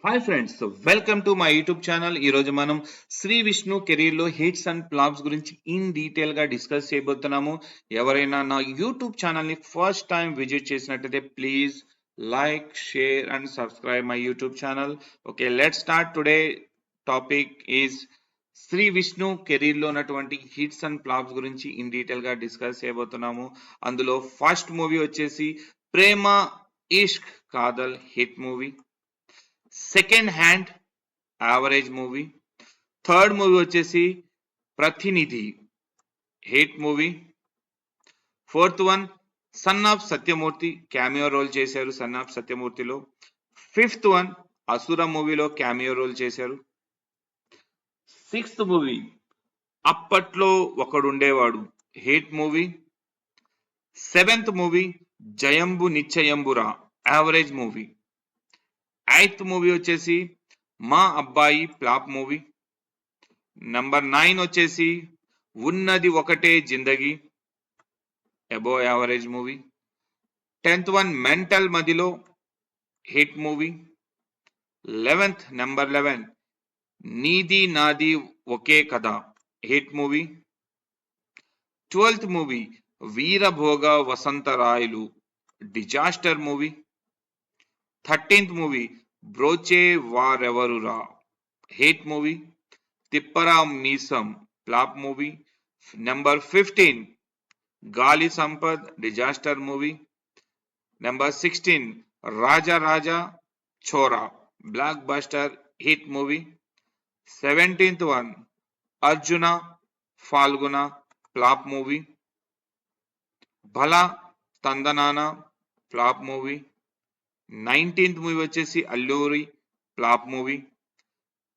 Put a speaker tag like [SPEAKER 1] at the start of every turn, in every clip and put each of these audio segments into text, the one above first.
[SPEAKER 1] Hi friends, welcome to my YouTube channel. ఈరోజు మనం శ్రీ విష్ణు కెరీర్లో హిట్స్ అండ్ ఫ్లాప్స్ గురించి ఇన్ డీటెయిల్గా డిస్కస్ చేయబోతున్నాము. ఎవరైనా నా యూట్యూబ్ ఛానల్ని ఫస్ట్ టైం విజిట్ చేసినట్టయితే please like, share and subscribe my YouTube channel. Okay, let's start. Today topic is Sree Vishnu కెరీర్లో ఉన్నటువంటి హిట్స్ అండ్ ఫ్లాప్స్ గురించి ఇన్ డీటెయిల్గా డిస్కస్ చేయబోతున్నాము. అందులో ఫస్ట్ మూవీ వచ్చేసి Prema Ishq Kaadhal hit movie. Second hand average movie. Third movie వచ్చేసి ప్రతినిధి hit movie. Fourth one son of Satyamurthy, cameo role చేశారు సన్ ఆఫ్ సత్యమూర్తిలో. ఫిఫ్త్ వన్ అసుర మూవీలో క్యామియో రోల్ చేశారు. Sixth movie Appatlo Okadundevadu hit movie. Seventh movie Jayambu Nischayambura average movie. Eighth movie వచ్చేసి మా అబ్బాయి flop movie. Number 9 వచ్చేసి ఉన్నది ఒకటే జిందగీ, అబో average movie. 10th one Mental Madhilo hit movie. Number 11 Needi Naadi Oke Katha hit movie. 12th movie Veerabhoga Vasantharayalu disaster movie. 13th movie Broche Varevarura hit movie. తిప్పరా మీసం flop movie. Number 15 Gaali Sampath disaster movie. Number 16 Raja Raja Chora blockbuster hit movie. 17th one Arjuna Phalguna flop movie. Bhala Thandanana flop movie. 19th movie వచ్చేసి Alluri flop movie.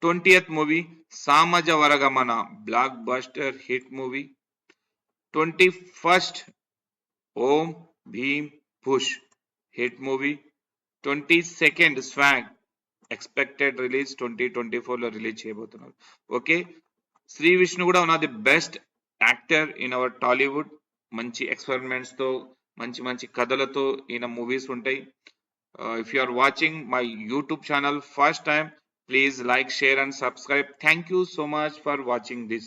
[SPEAKER 1] 20th movie Samaja Varagamana blockbuster hit movie. 21st Om Bheem Bush hit movie. 22nd swag expected release 2024లో release చేయబోతున్నారు. Okay, Sree Vishnu కూడా one of the best actor in our Tollywood. మంచి experiments తో మంచి మంచి కథలతో ఈయన మూవీస్ ఉంటాయి. If you are watching my YouTube channel first time, please like, share and subscribe. Thank you so much for watching this.